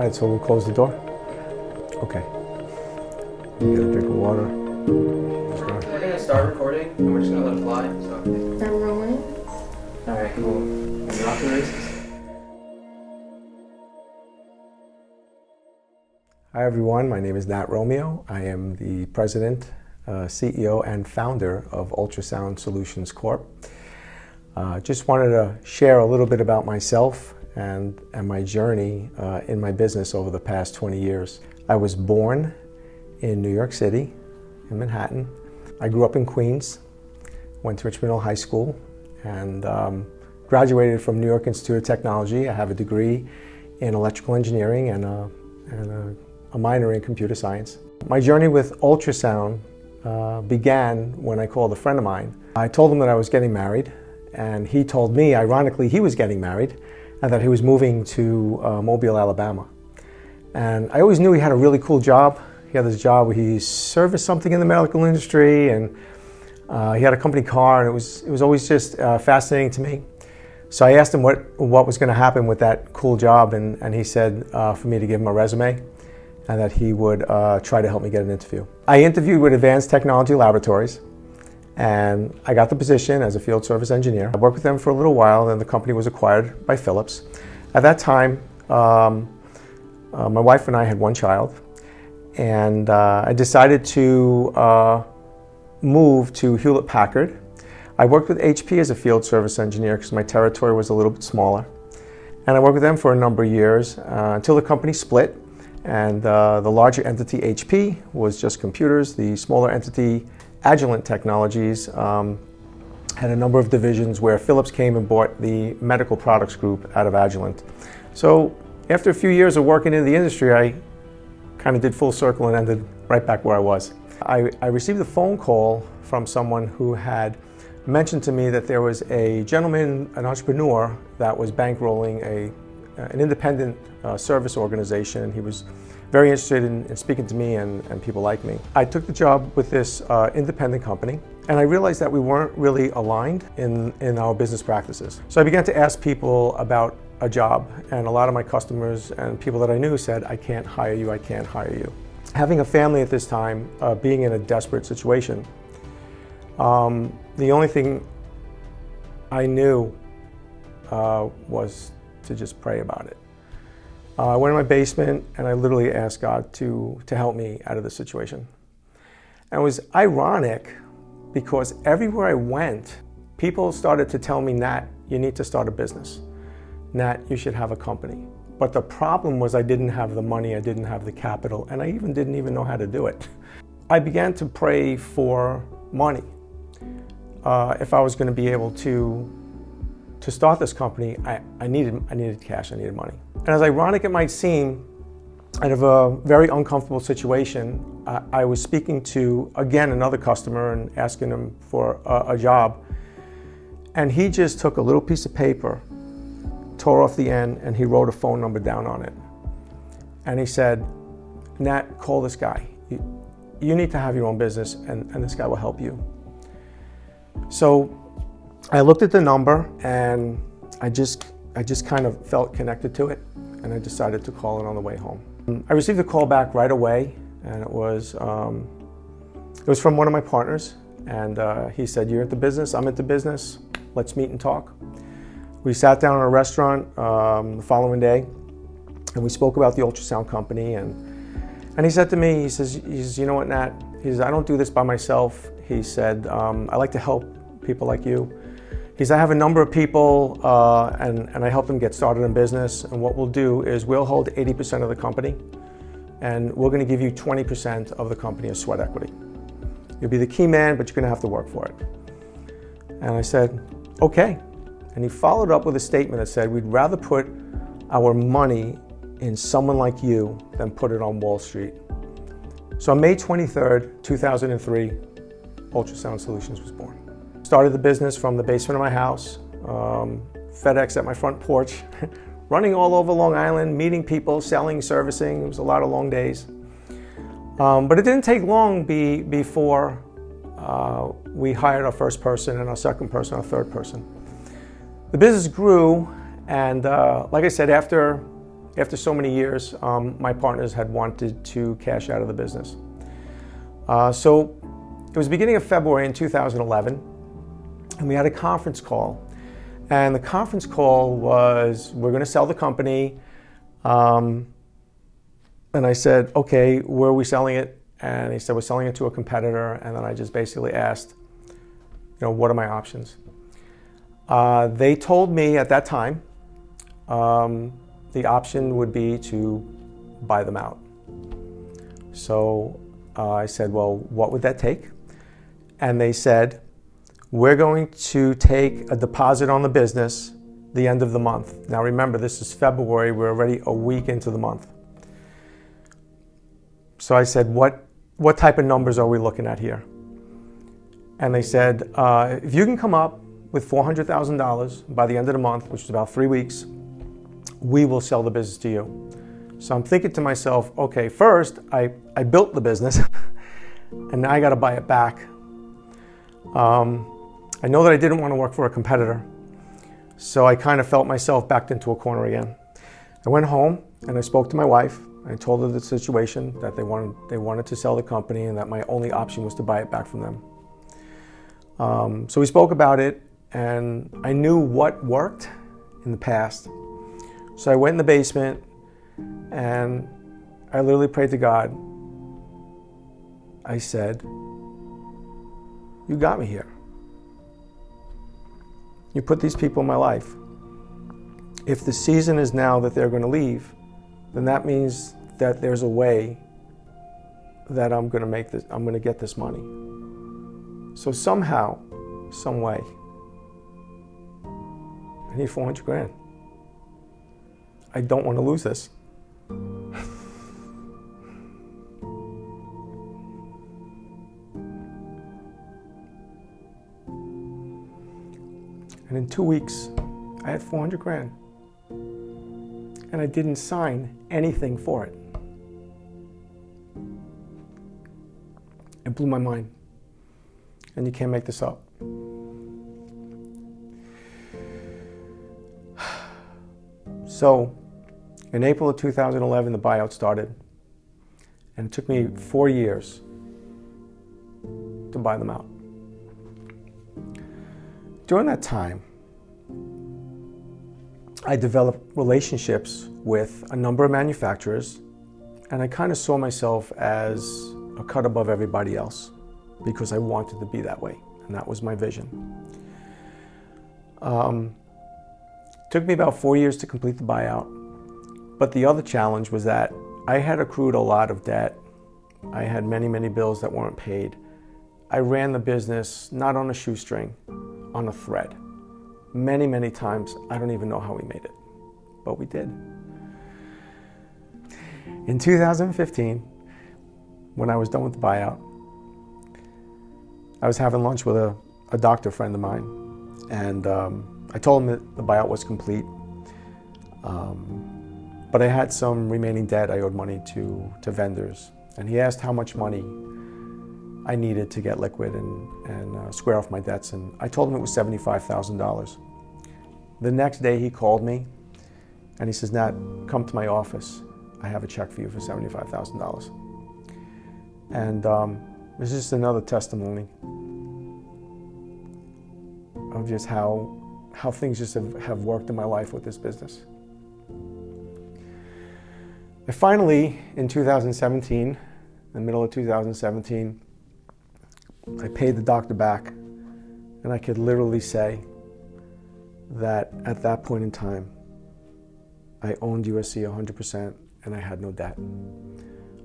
right, so we'll close the door. Okay. You get a drink of water. We're gonna start recording and we're just gonna let it fly. So. I'm rolling. Alright, cool. You're off to the races. Hi everyone, my name is Romeo. I am the president, CEO, and founder of Ultrasound Solutions Corp. Just wanted to share a little bit about myself and my journey in my business over the past 20 years. I was born in New York City, in Manhattan. I grew up in Queens, went to Richmond Hill High School, and graduated from New York Institute of Technology. I have a degree in electrical engineering and a minor in computer science. My journey with ultrasound began when I called a friend of mine. I told him that I was getting married, and he told me, ironically, he was getting married and that he was moving to Mobile, Alabama. And I always knew he had a really cool job. He had this job where he serviced something in the medical industry, and he had a company car, and it was always just fascinating to me. So I asked him what was going to happen with that cool job, and he said for me to give him a resume and that he would try to help me get an interview. I interviewed with Advanced Technology Laboratories, and I got the position as a field service engineer. I worked with them for a little while, and the company was acquired by Philips. At that time, my wife and I had one child, and I decided to move to Hewlett-Packard. I worked with HP as a field service engineer because my territory was a little bit smaller. And I worked with them for a number of years until the company split, and the larger entity, HP, was just computers. The smaller entity, Agilent Technologies, had a number of divisions where Philips came and bought the medical products group out of Agilent. So after a few years of working in the industry, I kind of did full circle and ended right back where I was. I received a phone call from someone who had mentioned to me that there was a gentleman, an entrepreneur, that was bankrolling an independent service organization. He was very interested in speaking to me and people like me. I took the job with this independent company, and I realized that we weren't really aligned in our business practices. So I began to ask people about a job, and a lot of my customers and people that I knew said, I can't hire you, I can't hire you. Having a family at this time, being in a desperate situation, the only thing I knew was to just pray about it. I went in my basement and I literally asked God to help me out of the situation. And it was ironic because everywhere I went, people started to tell me, Nat, you need to start a business. Nat, you should have a company. But the problem was I didn't have the money, I didn't have the capital, and I didn't even know how to do it. I began to pray for money. If I was going to be able to start this company, I needed cash, I needed money. And as ironic it might seem, out of a very uncomfortable situation, I was speaking to, again, another customer and asking him for a job. And he just took a little piece of paper, tore off the end, and he wrote a phone number down on it. And he said, Nat, call this guy. You need to have your own business, and this guy will help you. So I looked at the number, and I just kind of felt connected to it, and I decided to call it on the way home. I received a call back right away, and it was from one of my partners, and he said, you're into business, I'm into business, let's meet and talk. We sat down in a restaurant the following day, and we spoke about the ultrasound company, and he said to me, he says, you know what, Nat, he says, I don't do this by myself. He said, I like to help people like you. He said, I have a number of people and I help them get started in business, and what we'll do is we'll hold 80% of the company, and we're going to give you 20% of the company as sweat equity. You'll be the key man, but you're going to have to work for it. And I said, okay. And he followed up with a statement that said, we'd rather put our money in someone like you than put it on Wall Street. So on May 23rd, 2003, Ultrasound Solutions was born. Started the business from the basement of my house, FedEx at my front porch, running all over Long Island, meeting people, selling, servicing. It was a lot of long days. But it didn't take long before we hired our first person, and our second person, our third person. The business grew, and like I said, after after so many years, my partners had wanted to cash out of the business. So it was the beginning of February in 2011, and we had a conference call. And the conference call was, we're going to sell the company. And I said, okay, where are we selling it? And he said, we're selling it to a competitor. And then I just basically asked, what are my options? They told me at that time, the option would be to buy them out. So I said, well, what would that take? And they said, we're going to take a deposit on the business the end of the month. Now remember, this is February, we're already a week into the month. So I said, what type of numbers are we looking at here? And they said, if you can come up with $400,000 by the end of the month, which is about 3 weeks, we will sell the business to you. So I'm thinking to myself, okay, first I built the business and now I got to buy it back. I know that I didn't want to work for a competitor, so I kind of felt myself backed into a corner again. I went home and I spoke to my wife. I told her the situation, that they wanted to sell the company and that my only option was to buy it back from them. So we spoke about it, and I knew what worked in the past. So I went in the basement and I literally prayed to God. I said, you got me here. You put these people in my life. If the season is now that they're going to leave, then that means that there's a way that I'm going to get this money. So somehow, some way, I need 400 grand. I don't want to lose this. And in 2 weeks, I had 400 grand. And I didn't sign anything for it. It blew my mind. And you can't make this up. So, in April of 2011, the buyout started. And it took me 4 years to buy them out. During that time, I developed relationships with a number of manufacturers, and I kind of saw myself as a cut above everybody else because I wanted to be that way, and that was my vision. Took me about 4 years to complete the buyout, but the other challenge was that I had accrued a lot of debt. I had many, many bills that weren't paid. I ran the business not on a shoestring, on a thread. Many, many times, I don't even know how we made it, but we did. In 2015, when I was done with the buyout, I was having lunch with a doctor friend of mine, and I told him that the buyout was complete, but I had some remaining debt. I owed money to vendors, and he asked how much money I needed to get liquid and square off my debts, and I told him it was $75,000. The next day he called me and he says, Nat, come to my office. I have a check for you for $75,000. And this is just another testimony of just how things just have worked in my life with this business. I finally, in 2017, in the middle of 2017, I paid the doctor back, and I could literally say that at that point in time, I owned USC 100% and I had no debt.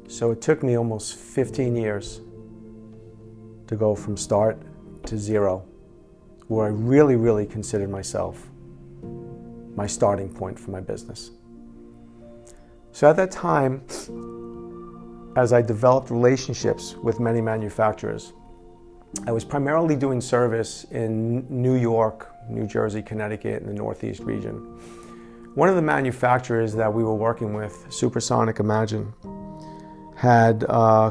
So it took me almost 15 years to go from start to zero, where I really, really considered myself my starting point for my business. So at that time, as I developed relationships with many manufacturers, I was primarily doing service in New York, New Jersey, Connecticut, and the Northeast region. One of the manufacturers that we were working with, Supersonic Imagine, had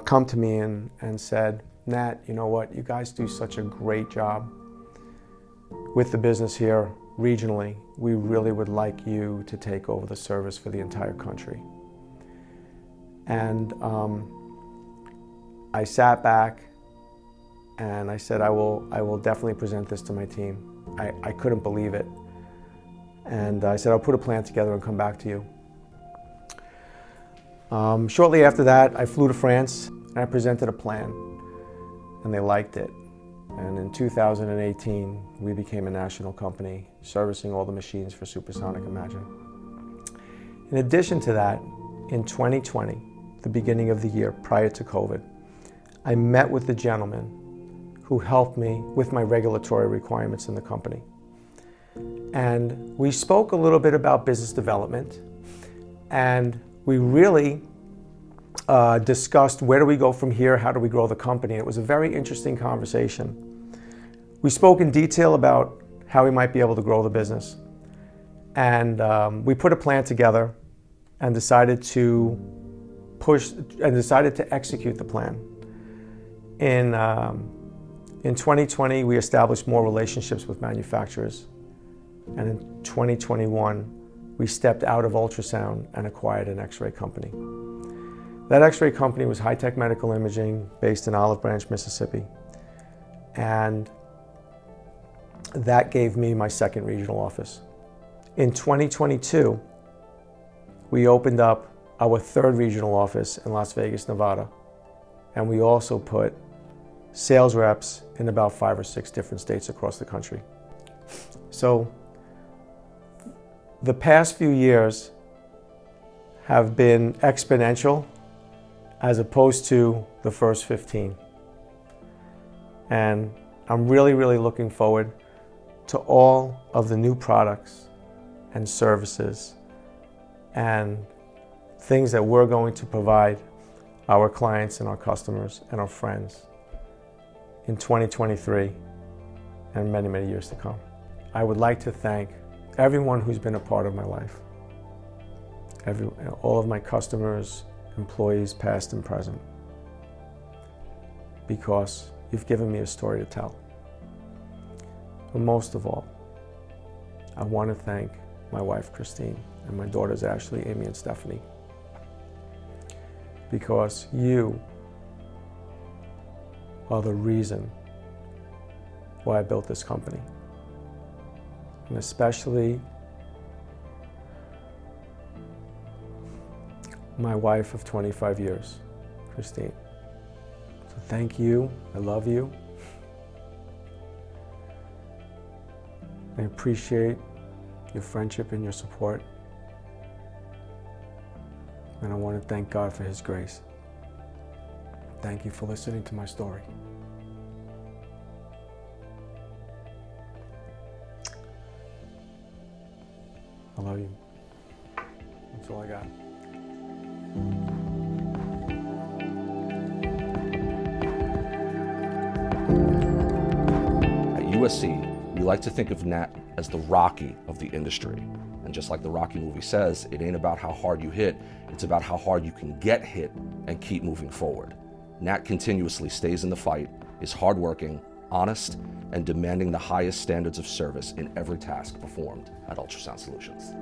come to me and said, Nat, you know what, you guys do such a great job with the business here. regionally, we really would like you to take over the service for the entire country. And I sat back and I said, I will definitely present this to my team. I couldn't believe it. And I said, I'll put a plan together and come back to you. Shortly after that, I flew to France and I presented a plan, and they liked it. And in 2018, we became a national company, servicing all the machines for Supersonic Imagine. In addition to that, in 2020, the beginning of the year prior to COVID, I met with the gentleman who helped me with my regulatory requirements in the company. And we spoke a little bit about business development, and we really discussed where do we go from here, how do we grow the company. It was a very interesting conversation. We spoke in detail about how we might be able to grow the business. And we put a plan together and decided to execute the plan. In 2020, we established more relationships with manufacturers. And in 2021, we stepped out of ultrasound and acquired an X-ray company. That X-ray company was High Tech Medical Imaging, based in Olive Branch, Mississippi. And that gave me my second regional office. In 2022, we opened up our third regional office in Las Vegas, Nevada. And we also put sales reps in about 5 or 6 different states across the country. So the past few years have been exponential as opposed to the first 15. And I'm really, really looking forward to all of the new products and services and things that we're going to provide our clients and our customers and our friends in 2023 and many, many years to come. I would like to thank everyone who's been a part of my life, all of my customers, employees, past and present, because you've given me a story to tell. But most of all, I want to thank my wife, Christine, and my daughters, Ashley, Amy, and Stephanie, because you are the reason why I built this company. And especially my wife of 25 years, Christine. So thank you, I love you. I appreciate your friendship and your support. And I want to thank God for His grace. Thank you for listening to my story. I love you. That's all I got. At USC, we like to think of Nat as the Rocky of the industry. And just like the Rocky movie says, it ain't about how hard you hit, it's about how hard you can get hit and keep moving forward. Nat continuously stays in the fight, is hardworking, honest, and demanding the highest standards of service in every task performed at Ultrasound Solutions.